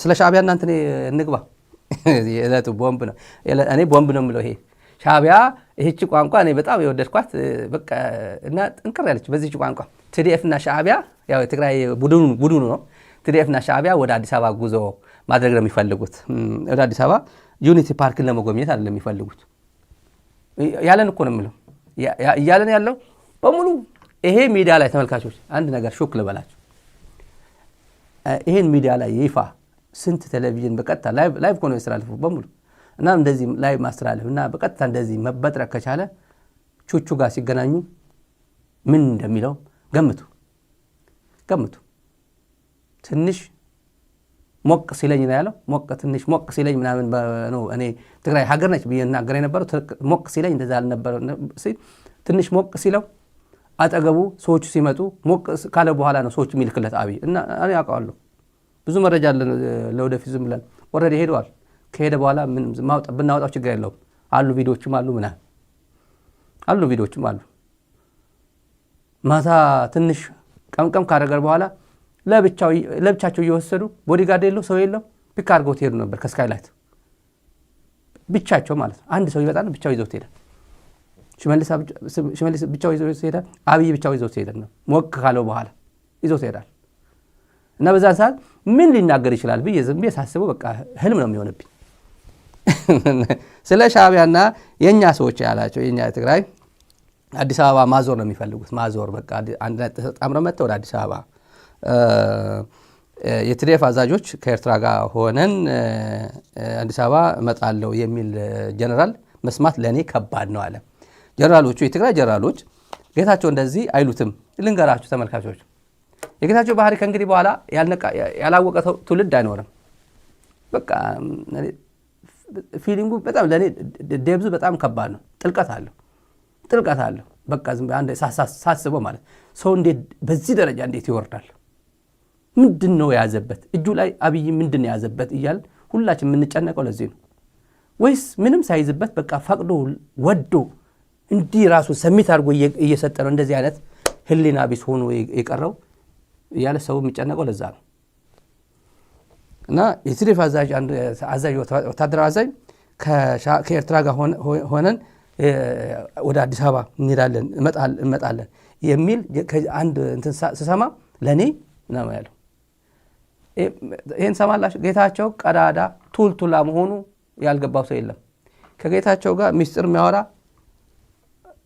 ስለ ሻዕቢያ እናንተ እንግባ የዕለቱ ቦምብ ነው እኔ ቦምብ ነው የምለው ይሄ ሻዕቢያ ይህች ቋንቋ እኔ በጣም የወደድኳት በቃ እና ጥንቅር ያለች በዚህች ቋንቋ TDF እና ሻዕቢያ ያው የትግራይ ቡድኑ ነው TDF እና ሻዕቢያ ወደ አዲስ አበባ ጉዞ ማድረግ ነው የሚፈልጉት ወደ አዲስ አበባ ዩኒቲ ፓርክን ለመጎብኘት አይደለም የሚፈልጉት ያለን እኮ ነው የምለው ያለን ያለው በሙሉ ይሄ ሚዲያ ላይ ተመልካቾች አንድ ነገር ሹክ ልበላችሁ ይሄን ሚዲያ ላይ ይፋ ስንት ቴሌቪዥን በቀጥታ ላይቭ ኮን ያስተላልፉ በሙሉ እና እንደዚህ ላይቭ ማስተላለፍ እና በቀጥታ እንደዚህ መበጥረቅ ከቻለ ቹቹ ጋር ሲገናኙ ምን እንደሚለው ገምቱ ትንሽ ሞቅ ሲለኝ ነው ያለው ትንሽ ሞቅ ሲለኝ ምናምን ነው እኔ ትግራይ ሀገር ነች በየናገር የነበረው ሞቅ ሲለኝ እንደዛ አልነበረ ትንሽ ሞቅ ሲለው አጠገቡ ሰዎች ሲመጡ ሞቅ ካለ በኋላ ነው ሰዎች የሚልክለት አብይ እና እኔ አውቃለሁ ብዙ መረጃ አለ ለወደፊት ዝም ብለን ኦሬዲ ሄደዋል ከሄደ በኋላ ምን ብናወጣው ችግር የለውም አሉ ቪዲዮዎችም አሉ ቪዲዮዎችም አሉ ማታ ትንሽ ቀምቀም ካደረገ በኋላ ለብቻቸው እየወሰዱ ቦዲጋርድ የለው ሰው የለው ፒክ አድርገው ትሄዱ ነበር ከስካይላይት ብቻቸው ማለት ነው አንድ ሰው ይመጣና ብቻው ይዘው ትሄዳል ሽመልስ ብቻው ይዘው ትሄዳል አብይ ብቻው ይዘው ትሄዳል ነው ሞቅ ካለው በኋላ ይዘው ትሄዳል እና በዛ ሰዓት ምን ሊናገር ይችላል ብዬ ዝም ብዬ ሳስበው በቃ ህልም ነው የሚሆንብኝ ስለ ሻዕቢያና የኛ ሰዎች ያላቸው የኛ ትግራይ አዲስ አበባ ማዞር ነው የሚፈልጉት ማዞር በቃ አንድ ላይ ተጣምረው መጥተው ወደ አዲስ አበባ የትዴፍ አዛዦች ከኤርትራ ጋር ሆነን አዲስ አበባ መጣለው የሚል ጀነራል መስማት ለኔ ከባድ ነው አለ ጀነራሎቹ የትግራይ ጀነራሎች ጌታቸው እንደዚህ አይሉትም ልንገራችሁ ተመልካቾች የጌታቸው ባህሪ ከእንግዲህ በኋላ ያላወቀ ትውልድ አይኖርም በቃ ፊሊንጉ በጣም ለኔ ደብዙ በጣም ከባድ ነው ጥልቀት አለው በቃ ዝም አንድ ሳስበው ማለት ሰው እንዴት በዚህ ደረጃ እንዴት ይወርዳል ምንድነው ያዘበት እጁ ላይ አብይ ምንድነው ያዘበት ይያል ሁላችን የምንጨነቀው ለዚህ ነው ወይስ ምንም ሳይዝበት በቃ ፈቅዶ ወዶ እንዲ ራሱ ሰሚት አድርጎ እየሰጠ ነው እንደዚህ አይነት ህሊና ቢስ ሆኖ የቀረው ያለ ሰው የሚጨነቀው ለዛ ነው እና የትዴፍ አዛዥ ወታደራዊ አዛዥ ከኤርትራ ጋር ሆነን ወደ አዲስ አበባ እንመጣለን የሚል አንድ እንትን ስሰማ ለኔ ነው ያለው ይሄን ሰማላችሁ ጌታቸው ቀዳዳ ቱልቱላ መሆኑ ያልገባው ሰው የለም ከጌታቸው ጋር ሚስጥር የሚያወራ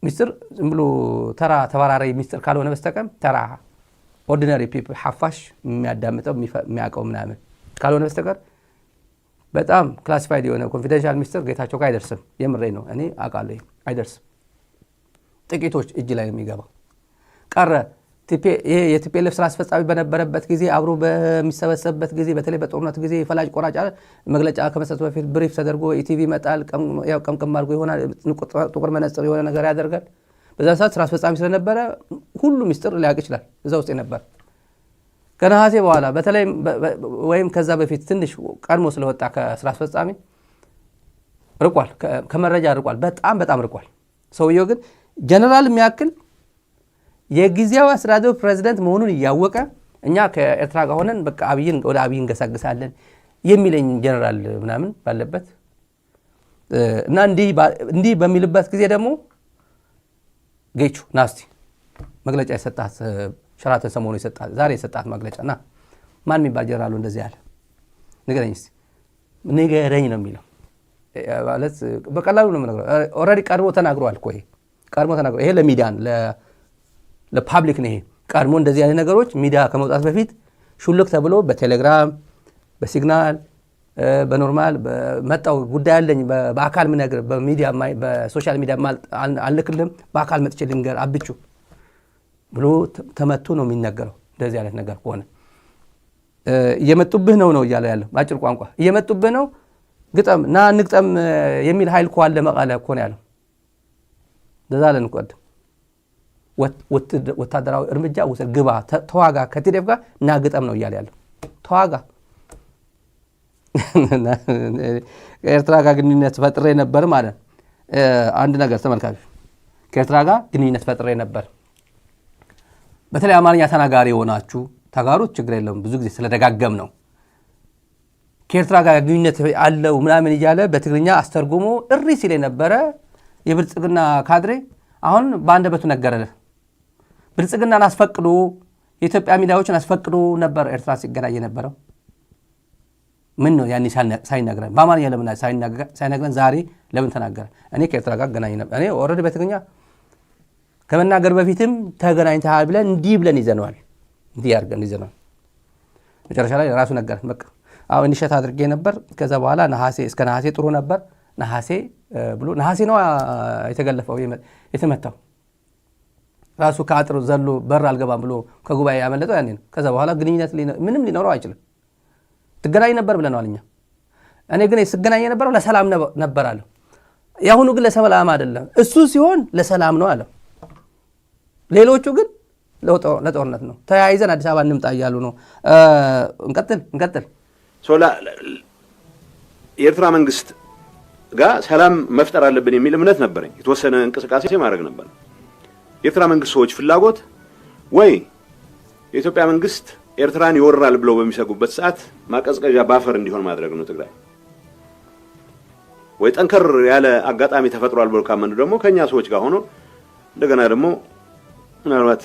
ሚስጥር ዝም ብሎ ተራ ተባራሪ ሚስጥር ካልሆነ በስተቀር ተራ ኦርዲናሪ ፒፕል ሐፋሽ የሚያዳምጠው የሚያቀው ምናምን ካልሆነ በስተቀር በጣም ክላሲፋይድ የሆነ ኮንፊደንሻል ሚስጥር ጌታቸው ጋር አይደርስም የምሬ ነው እኔ አቃለሁ አይደርስም ጥቂቶች እጅ ላይ የሚገባው ቀረ የቲፒኤልኤፍ ስራ አስፈጻሚ በነበረበት ጊዜ አብሮ በሚሰበሰብበት ጊዜ በተለይ በጦርነት ጊዜ ፈላጭ ቆራጭ መግለጫ ከመስጠቱ በፊት ብሪፍ ተደርጎ ኢቲቪ መጣል ቀምቀም አድርጎ ይሆናል ጥቁር መነጽር የሆነ ነገር ያደርጋል በዛ ሰዓት ስራ አስፈጻሚ ስለነበረ ሁሉ ሚስጥር ሊያውቅ ይችላል እዛ ውስጥ ነበር ከነሐሴ በኋላ በተለይ ወይም ከዛ በፊት ትንሽ ቀድሞ ስለወጣ ከስራ አስፈጻሚ ርቋል ከመረጃ ርቋል በጣም ርቋል ሰውየው ግን ጀነራል የሚያክል የጊዜያዊ አስተዳደር ፕሬዝዳንት መሆኑን ያወቀ እኛ ከኤርትራ ጋር ሆነን በቃ ወደ አብይን ገሳግሳለን የሚለኝ ጀነራል ምናምን ባለበት እና እንዲህ በሚልበት ጊዜ ደግሞ ጌቹ ናስቲ መግለጫ የሰጣት ሸራተን ሰሞኑ የሰጣት ዛሬ የሰጣት መግለጫና ማን የሚባል ጀነራሉ እንደዚህ ያለ ንገረኝ ነው የሚለው ማለት በቀላሉ ነው የምነግረው ኦሬዲ ቀድሞ ተናግሯል እኮ ይሄ ለሚዲያን ለፓብሊክ ነው ይሄ ቀድሞ እንደዚህ አይነት ነገሮች ሚዲያ ከመውጣት በፊት ሹልክ ተብሎ በቴሌግራም በሲግናል በኖርማል በመጣው ጉዳይ አለኝ በአካል ምን ነገር በሚዲያ በሶሻል ሚዲያ አልልክልም በአካል መጥቼ ልንገር አብቹ ብሎ ተመቱ ነው የሚነገረው እንደዚህ አይነት ነገር ሆነ እየመጡብህ ነው እያለ ያለው ባጭር ቋንቋ እየመጡብህ ነው ግጠም ና ንግጠም የሚል ኃይል ኳለ መቃለ እኮ ነው ያለው ደዛለን ቆድ ወታደራዊ እርምጃ ወሰድ ግባ ተዋጋ ከቲዴፍ ጋር ና ግጠም ነው እያለ ያለው ተዋጋ ከኤርትራ ጋር ግንኙነት ፈጥሬ ነበር ማለት አንድ ነገር ተመልካቹ ከኤርትራ ጋር ግንኙነት ፈጥሬ ነበር በተለይ አማርኛ ተናጋሪ ሆናችሁ ተጋሩት ችግር የለም ብዙ ጊዜ ስለደጋገም ነው ከኤርትራ ጋር ግንኙነት አለው ምናምን እያለ በትግርኛ አስተርጉሞ እሪ ሲል የነበረ የብልጽግና ካድሬ አሁን በአንደበቱ ነገረለ። ብልጽግናን አስፈቅዶ የኢትዮጵያ ሚዲያዎችን አስፈቅዶ ነበር ኤርትራ ሲገናኝ የነበረው። ምን ነው ያኔ ሳይነግረን በአማርኛ ለምን ሳይነግረን ዛሬ ለምን ተናገረ? እኔ ከኤርትራ ጋር ገናኝ ነበር። እኔ ኦልሬዲ በትግርኛ ከመናገር በፊትም ተገናኝተሃል ብለን እንዲህ ብለን ይዘነዋል። እንዲህ አድርገን ይዘነዋል። መጨረሻ ላይ ራሱ ነገረን። በቃ አሁን እንዲሸት አድርጌ ነበር። ከዛ በኋላ እስከ ነሐሴ ጥሩ ነበር። ነሐሴ ነው የተገለፈው የተመታው። ራሱ ከአጥር ዘሎ በር አልገባም ብሎ ከጉባኤ ያመለጠው ያኔ ነው። ከዛ በኋላ ግንኙነት ምንም ሊኖረው አይችልም። ትገናኝ ነበር ብለናል እኛ። እኔ ግን ስገናኝ ነበረው ለሰላም ነበር አለው። ያሁኑ ግን ለሰላም አይደለም፣ እሱ ሲሆን ለሰላም ነው አለው። ሌሎቹ ግን ለጦርነት ነው። ተያይዘን አዲስ አበባ እንምጣ እያሉ ነው። እንቀጥል። የኤርትራ መንግስት ጋር ሰላም መፍጠር አለብን የሚል እምነት ነበረኝ። የተወሰነ እንቅስቃሴ ማድረግ ነበር። የኤርትራ መንግስት ሰዎች ፍላጎት ወይ የኢትዮጵያ መንግስት ኤርትራን ይወራል ብለው በሚሰጉበት ሰዓት ማቀዝቀዣ ባፈር እንዲሆን ማድረግ ነው ትግራይ። ወይ ጠንከር ያለ አጋጣሚ ተፈጥሯል ብለው ካመኑ ደግሞ ከኛ ሰዎች ጋር ሆኖ እንደገና ደግሞ ምናልባት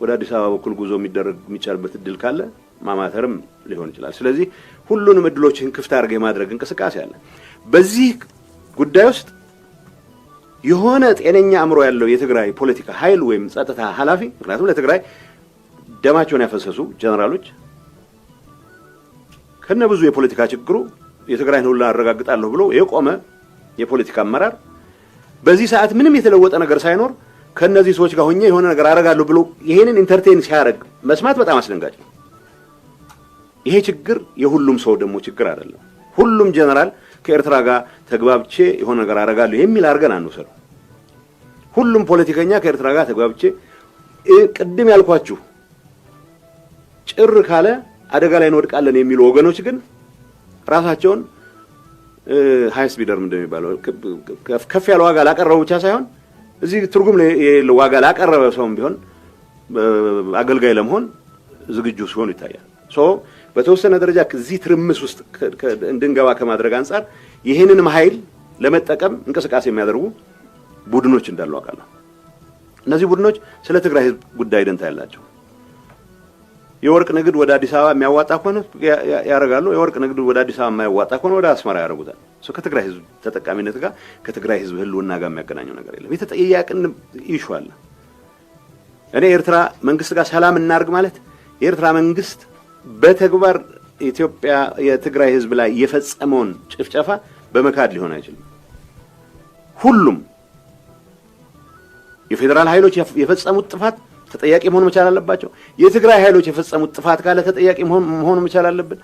ወደ አዲስ አበባ በኩል ጉዞ የሚቻልበት እድል ካለ ማማተርም ሊሆን ይችላል። ስለዚህ ሁሉንም እድሎችን ክፍት አድርገው የማድረግ እንቅስቃሴ አለ። በዚህ ጉዳይ ውስጥ የሆነ ጤነኛ አእምሮ ያለው የትግራይ ፖለቲካ ኃይል ወይም ጸጥታ ኃላፊ፣ ምክንያቱም ለትግራይ ደማቸውን ያፈሰሱ ጀነራሎች ከነብዙ የፖለቲካ ችግሩ የትግራይን ሁሉ አረጋግጣለሁ ብሎ የቆመ የፖለቲካ አመራር በዚህ ሰዓት ምንም የተለወጠ ነገር ሳይኖር ከነዚህ ሰዎች ጋር ሆኜ የሆነ ነገር አረጋለሁ ብሎ ይሄንን ኢንተርቴን ሲያደርግ መስማት በጣም አስደንጋጭ ነው። ይሄ ችግር የሁሉም ሰው ደግሞ ችግር አይደለም። ሁሉም ጀነራል ከኤርትራ ጋር ተግባብቼ የሆነ ነገር አረጋለሁ የሚል አርገን አንወሰደው። ሁሉም ፖለቲከኛ ከኤርትራ ጋር ተግባብቼ ቅድም ያልኳችሁ ጭር ካለ አደጋ ላይ እንወድቃለን የሚሉ ወገኖች ግን ራሳቸውን ሃይስ ቢደርም እንደሚባለው ከፍ ያለ ዋጋ ላቀረበው ብቻ ሳይሆን እዚህ ትርጉም የሌለው ዋጋ ላቀረበ ሰውም ቢሆን አገልጋይ ለመሆን ዝግጁ ሲሆኑ ይታያል። በተወሰነ ደረጃ ከዚህ ትርምስ ውስጥ እንድንገባ ከማድረግ አንፃር ይሄንንም ኃይል ለመጠቀም እንቅስቃሴ የሚያደርጉ ቡድኖች እንዳሉ አውቃለሁ። እነዚህ ቡድኖች ስለ ትግራይ ህዝብ ጉዳይ ደንታ ያላቸው የወርቅ ንግድ ወደ አዲስ አበባ የሚያዋጣ ከሆነ ያረጋሉ። የወርቅ ንግድ ወደ አዲስ አበባ የማያዋጣ ከሆነ ወደ አስመራ ያረጉታል። ከትግራይ ህዝብ ተጠቃሚነት ጋር ከትግራይ ህዝብ ህልውና ጋር የሚያገናኘው ነገር የለም። የተጠያያቅን ኢሹ አለ። እኔ ኤርትራ መንግስት ጋር ሰላም እናርግ ማለት የኤርትራ መንግስት በተግባር ኢትዮጵያ የትግራይ ህዝብ ላይ የፈጸመውን ጭፍጨፋ በመካድ ሊሆን አይችልም። ሁሉም የፌደራል ኃይሎች የፈጸሙት ጥፋት ተጠያቂ መሆን መቻል አለባቸው። የትግራይ ኃይሎች የፈጸሙት ጥፋት ካለ ተጠያቂ መሆን መቻል አለብን።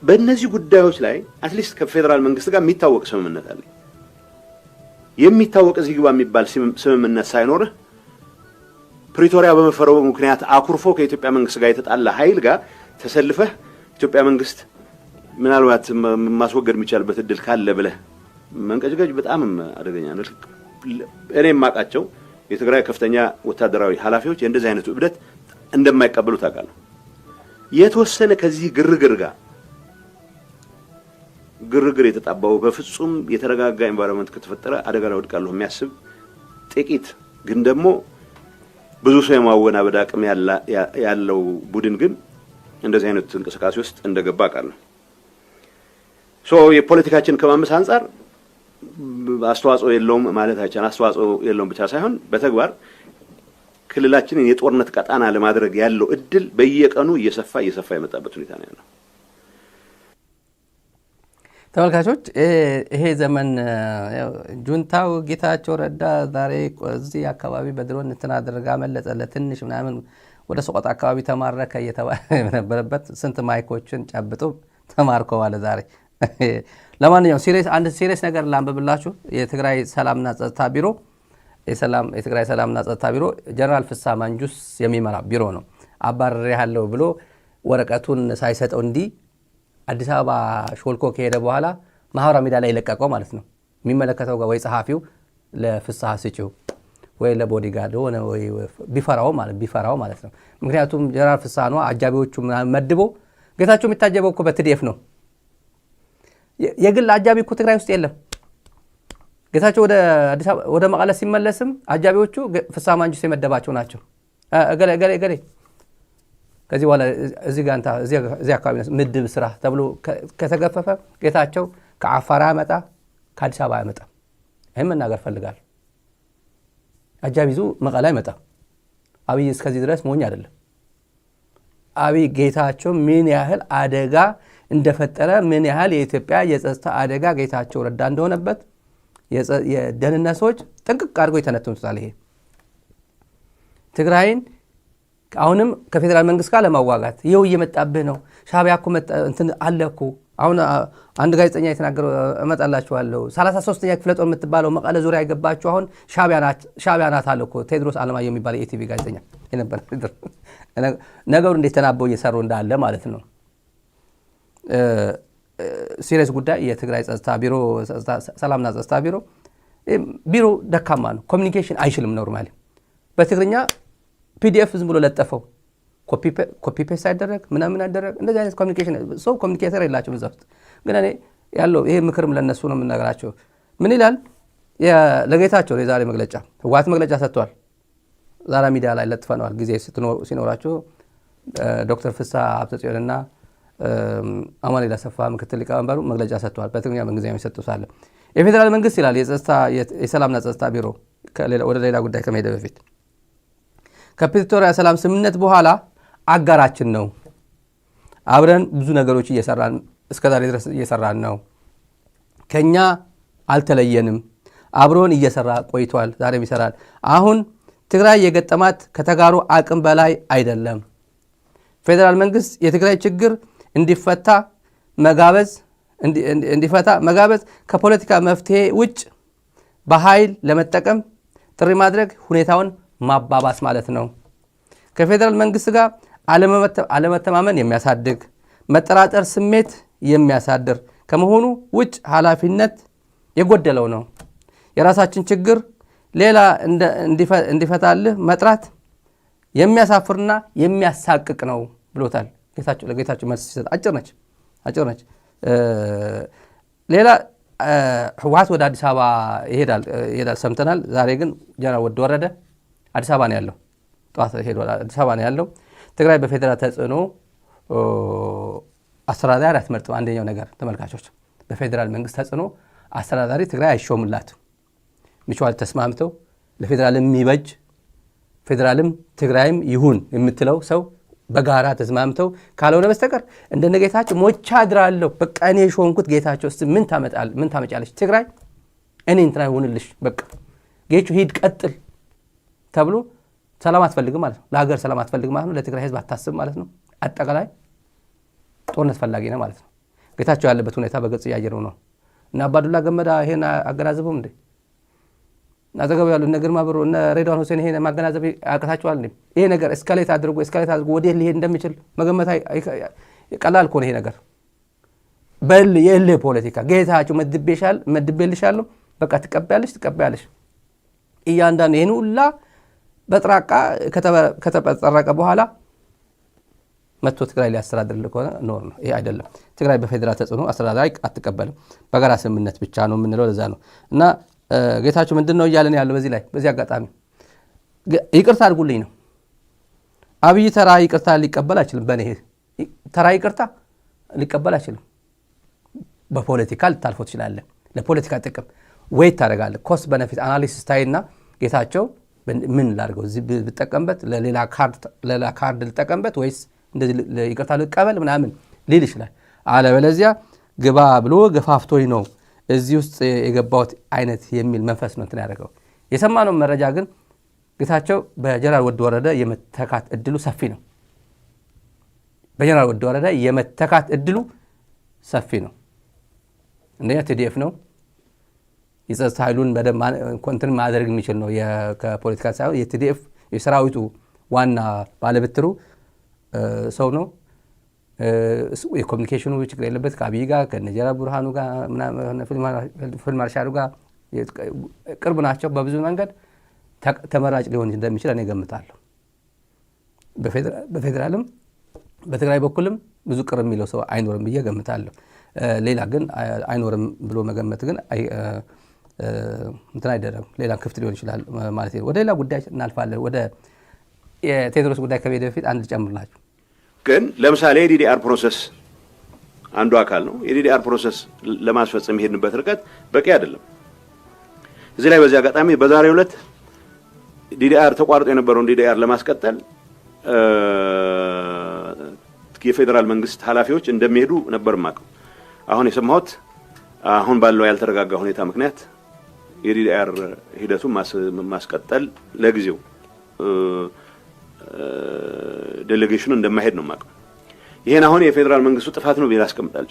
በእነዚህ ጉዳዮች ላይ አትሊስት ከፌደራል መንግስት ጋር የሚታወቅ ስምምነት አለ። የሚታወቅ እዚህ ግባ የሚባል ስምምነት ሳይኖርህ ፕሪቶሪያ በመፈረሙ ምክንያት አኩርፎ ከኢትዮጵያ መንግስት ጋር የተጣላ ኃይል ጋር ተሰልፈህ ኢትዮጵያ መንግስት ምናልባት ማስወገድ የሚቻልበት እድል ካለ ብለህ መንቀጭቀጭ በጣም አደገኛ ነው። እኔም ማቃቸው የትግራይ ከፍተኛ ወታደራዊ ኃላፊዎች እንደዚህ አይነቱ እብደት እንደማይቀበሉ ታውቃለህ። የተወሰነ ከዚህ ግርግር የተጣባው በፍጹም የተረጋጋ ኤንቫይሮንመንት ከተፈጠረ አደጋ ላይ ወድቃለሁ የሚያስብ ጥቂት ግን ደግሞ ብዙ ሰው የማወናበድ አቅም ያለው ቡድን ግን እንደዚህ አይነት እንቅስቃሴ ውስጥ እንደገባ አውቃለሁ። የፖለቲካችን ከማመስ አንፃር አስተዋጽኦ የለውም ማለት አይቻልም። አስተዋጽኦ የለውም ብቻ ሳይሆን በተግባር ክልላችንን የጦርነት ቀጣና ለማድረግ ያለው እድል በየቀኑ እየሰፋ የመጣበት ሁኔታ ነው ያለው። ተመልካቾች ይሄ ዘመን ጁንታው ጌታቸው ረዳ ዛሬ እዚህ አካባቢ በድሮን አደረጋ መለጸ ለትንሽ ምናምን ወደ ሰቆጣ አካባቢ ተማረከ የነበረበት ስንት ማይኮችን ጨብጦ ተማርከዋል ዛሬ። ለማንኛውም አንድ ሲሪየስ ነገር ላንብብላችሁ። የትግራይ ሰላምና ጸጥታ ቢሮ የትግራይ ሰላምና ጸጥታ ቢሮ ጀነራል ፍስሐ ማንጁስ የሚመራ ቢሮ ነው። አባረር ያለው ብሎ ወረቀቱን ሳይሰጠው እንዲህ አዲስ አበባ ሾልኮ ከሄደ በኋላ ማህበራዊ ሚዲያ ላይ ለቀቀው ማለት ነው። የሚመለከተው ወይ ጸሐፊው ለፍስሐ ስጪው ወይ ለቦዲጋርድ ሆነ ወይ ቢፈራው ማለት ነው። ምክንያቱም ጀነራል ፍስሐ ነው አጃቢዎቹ መድቦ ጌታቸው የሚታጀበው እኮ በትዲኤፍ ነው። የግል አጃቢ እኮ ትግራይ ውስጥ የለም። ጌታቸው ወደ አዲስ አበባ ወደ መቀለ ሲመለስም አጃቢዎቹ ፍስሐ ማንጁስ የመደባቸው ናቸው። እገሌ ከዚህ በኋላ እዚህ አካባቢ ምድብ ስራ ተብሎ ከተገፈፈ ጌታቸው ከአፋር ያመጣ ከአዲስ አበባ ያመጣ። ይህም መናገር ፈልጋል። አጃቢ ይዞ መቀለ አይመጣ። አብይ እስከዚህ ድረስ ሞኝ አይደለም። አብይ ጌታቸው ምን ያህል አደጋ እንደፈጠረ ምን ያህል የኢትዮጵያ የጸጥታ አደጋ ጌታቸው ረዳ እንደሆነበት የደህንነት ሰዎች ጥንቅቅ አድርገው የተነተኑታል። ይሄ ትግራይን አሁንም ከፌዴራል መንግስት ጋር ለማዋጋት ይኸው እየመጣብህ ነው። ሻዕቢያ እኮ እንትን አለ እኮ። አሁን አንድ ጋዜጠኛ የተናገረው እመጣላችኋለሁ። 33ኛ ክፍለ ጦር የምትባለው መቀለ ዙሪያ የገባችሁ አሁን ሻዕቢያ ናት አለ እኮ ቴድሮስ አለማየሁ የሚባል የኢቲቪ ጋዜጠኛ የነበረ ነገሩ እንዴት ተናበው እየሰሩ እንዳለ ማለት ነው። ሲሪየስ ጉዳይ የትግራይ ጸጥታ ቢሮ ሰላምና ጸጥታ ቢሮ ደካማ ነው። ኮሚኒኬሽን አይችልም። ኖርማሊ በትግርኛ ፒዲኤፍ ዝም ብሎ ለጠፈው ኮፒ ፔስት አይደረግ ምናምን አይደረግ። እንደዚህ አይነት ኮሚኒኬሽን ሰው ኮሚኒኬተር የላቸው እዛ ውስጥ። ግን እኔ ያለው ይሄ ምክርም ለነሱ ነው የምነግራቸው። ምን ይላል ለጌታቸው የዛሬ መግለጫ ህወሓት መግለጫ ሰጥቷል። ዛሬ ሚዲያ ላይ ለጥፈነዋል። ጊዜ ሲኖራቸው ዶክተር ፍስሐ ሀብተጽዮንና አማኑኤል አሰፋ ምክትል ሊቀመንበሩ መግለጫ ሰጥቷል። በትግርኛ በእንግሊዝኛ ሰጥቷል። የፌዴራል መንግስት ይላል የሰላምና ጸጥታ ቢሮ ወደ ሌላ ጉዳይ ከመሄደ በፊት ከፕሪቶሪያ ሰላም ስምምነት በኋላ አጋራችን ነው። አብረን ብዙ ነገሮች እየሰራን እስከዛሬ ድረስ እየሰራን ነው። ከኛ አልተለየንም። አብሮን እየሰራ ቆይቷል። ዛሬም ይሰራል። አሁን ትግራይ የገጠማት ከተጋሩ አቅም በላይ አይደለም። ፌዴራል መንግስት የትግራይ ችግር እንዲፈታ መጋበዝ ከፖለቲካ መፍትሄ ውጭ በኃይል ለመጠቀም ጥሪ ማድረግ ሁኔታውን ማባባስ ማለት ነው። ከፌዴራል መንግስት ጋር አለመተማመን የሚያሳድግ መጠራጠር ስሜት የሚያሳድር ከመሆኑ ውጭ ኃላፊነት የጎደለው ነው። የራሳችን ችግር ሌላ እንዲፈታልህ መጥራት የሚያሳፍርና የሚያሳቅቅ ነው ብሎታል። ለጌታቸው መልስ ሲሰጥ አጭር ነች። ሌላ ህወሓት ወደ አዲስ አበባ ይሄዳል ሰምተናል። ዛሬ ግን ጀነራል ወረደ አዲስ አበባ ነው ያለው። ጠዋት ሄዷል። አዲስ አበባ ነው ያለው። ትግራይ በፌዴራል ተጽዕኖ አስተዳዳሪ አትመርጥም። አንደኛው ነገር ተመልካቾች፣ በፌዴራል መንግስት ተጽዕኖ አስተዳዳሪ ትግራይ አይሾምላትም። ሚቹዋል ተስማምተው ለፌዴራልም የሚበጅ ፌዴራልም ትግራይም ይሁን የምትለው ሰው በጋራ ተስማምተው ካልሆነ በስተቀር እንደነ ጌታቸው ሞቻ አድራለሁ በቃ እኔ ሾንኩት ጌታቸው ምን ታመጫለች ትግራይ እኔ እንትና ይሁንልሽ በቃ ጌቹ ሂድ ቀጥል ተብሎ ሰላም አትፈልግም ማለት ነው። ለሀገር ሰላም አትፈልግም ማለት ነው። ለትግራይ ህዝብ አታስብ ማለት ነው። አጠቃላይ ጦርነት ፈላጊ ነው ማለት ነው። ጌታቸው ያለበት ሁኔታ በግልጽ እያየነው ነው። እና አባዱላ ገመዳ ይሄን አገናዘቡም እንዴ? አዘገቡ ያሉ እነ ግርማ ብሩ እነ ሬድዋን ሁሴን ይሄን ማገናዘብ ያቅታቸዋል እንዴ? ይሄ ነገር እስካሌት አድርጎ ወዴት ሊሄድ እንደሚችል መገመት ቀላል እኮ ነው። ይሄ ነገር የእልህ ፖለቲካ ጌታቸው መድቤልሻለሁ በቃ ትቀበያለሽ እያንዳንዱ ይህን ሁላ በጥራቃ ከተጠረቀ በኋላ መጥቶ ትግራይ ሊያስተዳድርልህ ከሆነ ኖር ነው። ይሄ አይደለም። ትግራይ በፌዴራል ተጽዕኖ አስተዳዳሪ አትቀበልም። በጋራ ስምምነት ብቻ ነው የምንለው ለዛ ነው። እና ጌታቸው ምንድን ነው እያለን ያለው በዚህ አጋጣሚ ይቅርታ አድርጉልኝ ነው። አብይ ተራ ይቅርታ ሊቀበል አይችልም። በእኔ ተራ ይቅርታ ሊቀበል አይችልም። በፖለቲካ ልታልፎ ትችላለህ። ለፖለቲካ ጥቅም ወይ ታደርጋለህ። ኮስት በነፊት አናሊሲስ ታይና ጌታቸው ምን ላድርገው እዚህ ብጠቀምበት ለሌላ ካርድ ልጠቀምበት ወይስ እንደዚህ ይቅርታ ልቀበል ምናምን ሊል ይችላል። አለበለዚያ ግባ ብሎ ገፋፍቶኝ ነው እዚህ ውስጥ የገባሁት አይነት የሚል መንፈስ ነው እንትን ያደረገው። የሰማነው መረጃ ግን ጌታቸው በጀነራል ወረደ የመተካት እድሉ ሰፊ ነው። በጀነራል ወረደ የመተካት እድሉ ሰፊ ነው። እንደኛ ቲዲኤፍ ነው የጸጥታ ኃይሉን በደም ኮንትሮል ማድረግ የሚችል ነው። ከፖለቲካ ሳይሆን የቲዲኤፍ የሰራዊቱ ዋና ባለብትሩ ሰው ነው። የኮሚኒኬሽኑ ችግር የለበት። ከአብይ ጋር ከነጀነራል ብርሃኑ ጋር ፊልድ ማርሻሉ ጋር ቅርብ ናቸው። በብዙ መንገድ ተመራጭ ሊሆን እንደሚችል እኔ ገምታለሁ። በፌዴራልም በትግራይ በኩልም ብዙ ቅር የሚለው ሰው አይኖርም ብዬ ገምታለሁ። ሌላ ግን አይኖርም ብሎ መገመት ግን እንትን አይደረም ሌላ ክፍት ሊሆን ይችላል ማለት ነው ወደ ሌላ ጉዳይ እናልፋለን ወደ የቴዎድሮስ ጉዳይ ከቤት በፊት አንድ ጨምርላችሁ ግን ለምሳሌ የዲዲአር ፕሮሰስ አንዱ አካል ነው የዲዲአር ፕሮሰስ ለማስፈጸም ይሄድንበት ርቀት በቂ አይደለም እዚህ ላይ በዚህ አጋጣሚ በዛሬው ዕለት ዲዲአር ተቋርጦ የነበረውን ዲዲአር ለማስቀጠል የፌደራል መንግስት ኃላፊዎች እንደሚሄዱ ነበር ማቀው አሁን የሰማሁት አሁን ባለው ያልተረጋጋ ሁኔታ ምክንያት የዲዲአር ሂደቱን ማስቀጠል ለጊዜው ዴሌጌሽኑ እንደማይሄድ ነው ማቀው ይሄን አሁን የፌደራል መንግስቱ ጥፋት ነው ቢላስ አስቀምጣል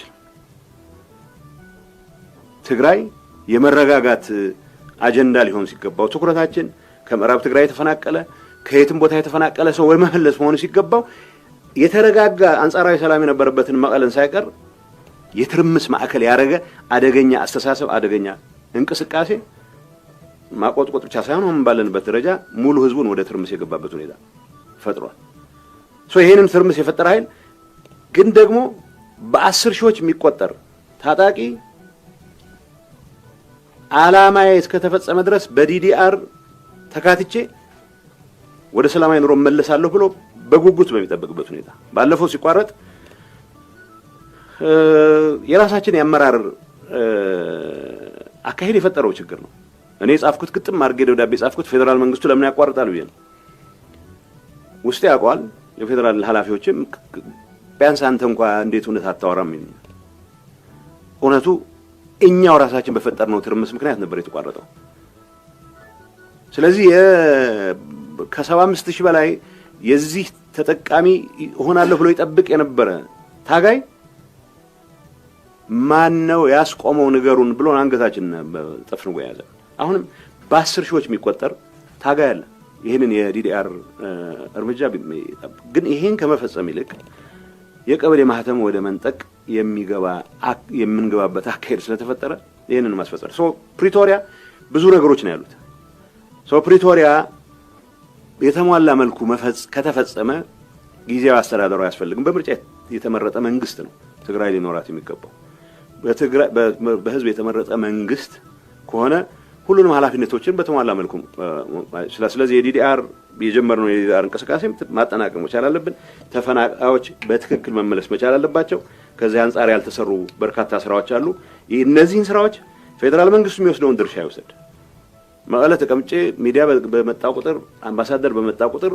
ትግራይ የመረጋጋት አጀንዳ ሊሆን ሲገባው ትኩረታችን ከምዕራብ ትግራይ የተፈናቀለ ከየትም ቦታ የተፈናቀለ ሰው ወይ መመለስ መሆኑ ሲገባው የተረጋጋ አንጻራዊ ሰላም የነበረበትን መቀለን ሳይቀር የትርምስ ማዕከል ያረገ አደገኛ አስተሳሰብ አደገኛ እንቅስቃሴ ማቆጥቆጥ ብቻ ሳይሆን ባለንበት ደረጃ ሙሉ ህዝቡን ወደ ትርምስ የገባበት ሁኔታ ፈጥሯል ይሄንን ትርምስ የፈጠረ ኃይል ግን ደግሞ በ10 ሺዎች የሚቆጠር ታጣቂ አላማዬ እስከተፈጸመ ድረስ በዲዲአር ተካትቼ ወደ ሰላማዊ ኑሮ መለሳለሁ ብሎ በጉጉት በሚጠብቅበት ሁኔታ ባለፈው ሲቋረጥ የራሳችን ያመራር አካሄድ የፈጠረው ችግር ነው እኔ ጻፍኩት ግጥም አርጌ ደብዳቤ ጻፍኩት ፌደራል መንግስቱ ለምን ያቋርጣል ብዬ ነው ውስጥ ያቋል የፌደራል ኃላፊዎችም ቢያንስ አንተ እንኳን እንዴት እውነት አታወራም እውነቱ እኛው ራሳችን በፈጠርነው ትርምስ ምክንያት ነበር የተቋረጠው ስለዚህ ከ75000 በላይ የዚህ ተጠቃሚ ሆናለሁ ብሎ ይጠብቅ የነበረ ታጋይ ማን ነው ያስቆመው ነገሩን ብሎ አንገታችን ጠፍንጎ ያዘ አሁንም በ10 ሺዎች የሚቆጠር ታጋይ አለ ይሄንን የዲዲአር እርምጃ ግን ይሄን ከመፈጸም ይልቅ የቀበሌ ማህተም ወደ መንጠቅ የምንገባበት አካሄድ ስለተፈጠረ ይሄንን ማስፈጸም ፕሪቶሪያ ብዙ ነገሮች ነው ያሉት ፕሪቶሪያ የተሟላ መልኩ ከተፈጸመ ጊዜያዊ አስተዳደሩ ያስፈልግም በምርጫ የተመረጠ መንግስት ነው ትግራይ ሊኖራት የሚገባው በህዝብ የተመረጠ መንግስት ከሆነ ሁሉንም ኃላፊነቶችን በተሟላ መልኩ ስለዚህ የዲዲአር የጀመርነው የዲዲአር እንቅስቃሴ ማጠናቀቅ መቻል አለብን ተፈናቃዮች በትክክል መመለስ መቻል አለባቸው ከዚህ አንፃር ያልተሰሩ በርካታ ስራዎች አሉ እነዚህን ስራዎች ፌደራል መንግስቱ የሚወስደውን ድርሻ ይወስድ መቀለ ተቀምጬ ሚዲያ በመጣው ቁጥር አምባሳደር በመጣው ቁጥር